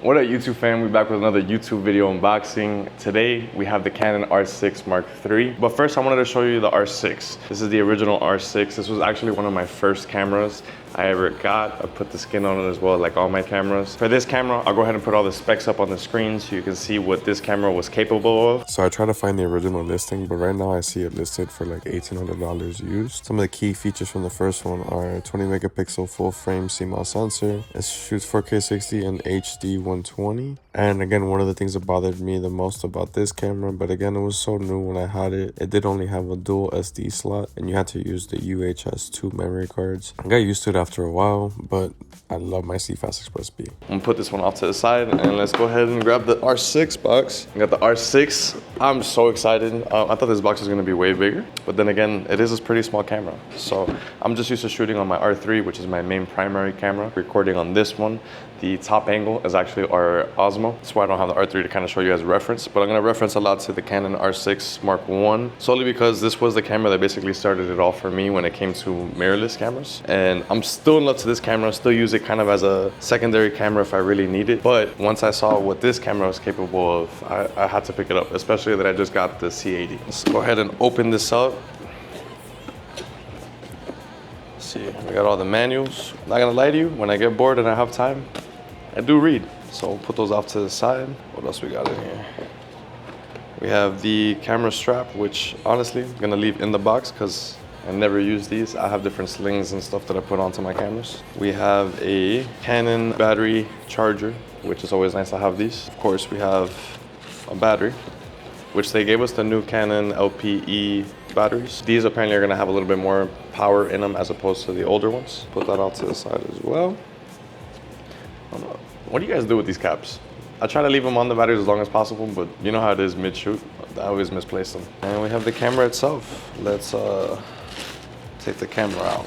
What up YouTube fam, we're back with another YouTube video unboxing. Today we have the Canon R6 Mark III. But first I wanted to show you the R6. This is the original R6. This was actually one of my first cameras I ever got. I put the skin on it as well, like all my cameras. For this camera, I'll go ahead and put all the specs up on the screen so you can see what this camera was capable of. So I tried to find the original listing, but right now I see it listed for like $1,800 used. Some of the key features from the first one are 20 megapixel full frame CMOS sensor. It shoots 4K 60 and HD 120. And again, one of the things that bothered me the most about this camera, but again, it was so new when I had it, it did only have a dual SD slot and you had to use the UHS 2 memory cards. I got used to it after a while, but I love my CFast Express B. I'm gonna put this one off to the side and let's go ahead and grab the R6 box. I got the R6. I'm so excited. I thought this box was gonna be way bigger, but then again, it is a pretty small camera. So I'm just used to shooting on my R3, which is my main primary camera, recording on this one. The top angle is actually our Osmo. That's why I don't have the R3 to kind of show you as a reference, but I'm gonna reference a lot to the Canon R6 Mark I, solely because this was the camera that basically started it all for me when it came to mirrorless cameras. And I'm still in love to this camera, still use it kind of as a secondary camera if I really need it. But once I saw what this camera was capable of, I had to pick it up, especially that I just got the C80. Let's go ahead and open this up. See, we got all the manuals. Not gonna lie to you, when I get bored and I have time, I do read. So we'll put those off to the side. What else we got in here? We have the camera strap, which honestly, I'm gonna leave in the box because I never use these. I have different slings and stuff that I put onto my cameras. We have a Canon battery charger, which is always nice to have these. Of course, we have a battery, which they gave us the new Canon LPE batteries. These apparently are gonna have a little bit more power in them as opposed to the older ones. Put that out to the side as well. What do you guys do with these caps? I try to leave them on the batteries as long as possible, but you know how it is mid-shoot. I always misplace them. And we have the camera itself. Let's take the camera out.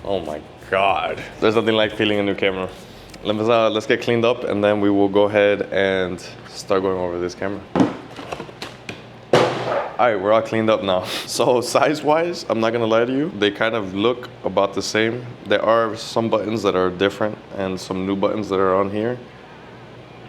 Oh my God. There's nothing like feeling a new camera. Let's get cleaned up and then we will go ahead and start going over this camera. All right, we're all cleaned up now. So size-wise, I'm not gonna lie to you, they kind of look about the same. There are some buttons that are different and some new buttons that are on here.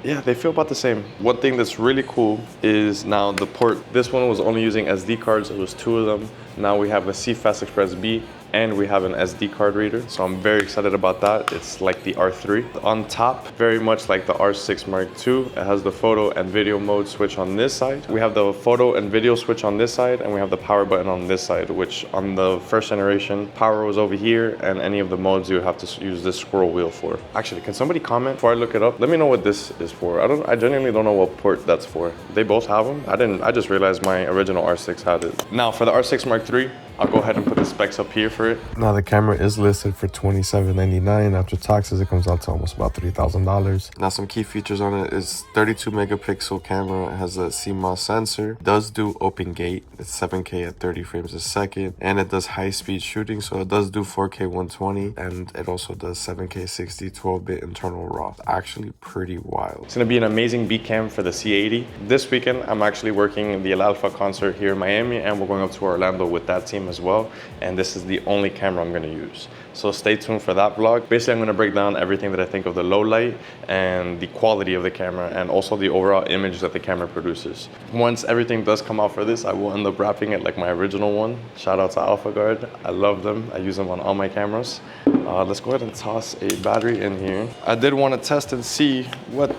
Yeah, they feel about the same. One thing that's really cool is now the port. This one was only using SD cards, it was 2 of them. Now we have a CFast Express B and we have an SD card reader. So I'm very excited about that. It's like the R3. On top, very much like the R6 Mark II, it has the photo and video mode switch on this side. We have the photo and video switch on this side and we have the power button on this side, which on the first generation, power was over here and any of the modes you would have to use this scroll wheel for. Actually, can somebody comment before I look it up? Let me know what this is for. I genuinely don't know what port that's for. They both have them. I just realized my original R6 had it. Now for the R6 Mark III, I'll go ahead and put the specs up here for it. Now the camera is listed for $2,799. After taxes, it comes out to almost about $3,000. Now some key features on it is 32 megapixel camera. It has a CMOS sensor. It does do open gate. It's 7K at 30 frames a second. And it does high speed shooting. So it does do 4K 120. And it also does 7K 60 12-bit internal RAW. Actually pretty wild. It's gonna be an amazing beat cam for the C80. This weekend, I'm actually working the El Alfa concert here in Miami and we're going up to Orlando with that team as well, and this is the only camera I'm going to use, so stay tuned for that vlog. Basically, I'm going to break down everything that I think of the low light and the quality of the camera and also the overall image that the camera produces. Once everything does come out for this, I will end up wrapping it like my original one. Shout out to AlphaGuard. I love them. I use them on all my cameras. Let's go ahead and toss a battery in here. I did want to test and see what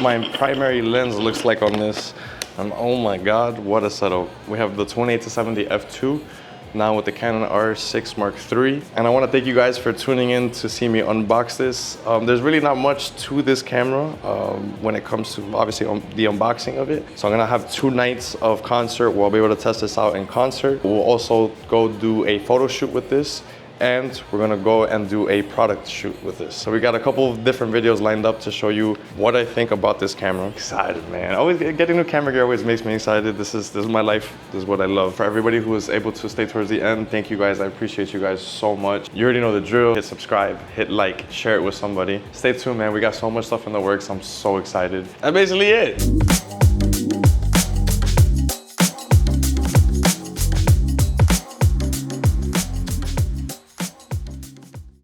my primary lens looks like on this, and oh my God, what a setup. We have the 28-70 f2 now with the Canon R6 Mark III. And I want to thank you guys for tuning in to see me unbox this. There's really not much to this camera when it comes to obviously the unboxing of it. So I'm gonna have 2 nights of concert where I'll be able to test this out in concert. We'll also go do a photo shoot with this and we're gonna go and do a product shoot with this. So we got a couple of different videos lined up to show you what I think about this camera. I'm excited, man. Always getting new camera gear always makes me excited. This is my life. This is what I love. For everybody who was able to stay towards the end, thank you guys. I appreciate you guys so much. You already know the drill. Hit subscribe, hit like, share it with somebody. Stay tuned, man. We got so much stuff in the works. I'm so excited. That's basically it.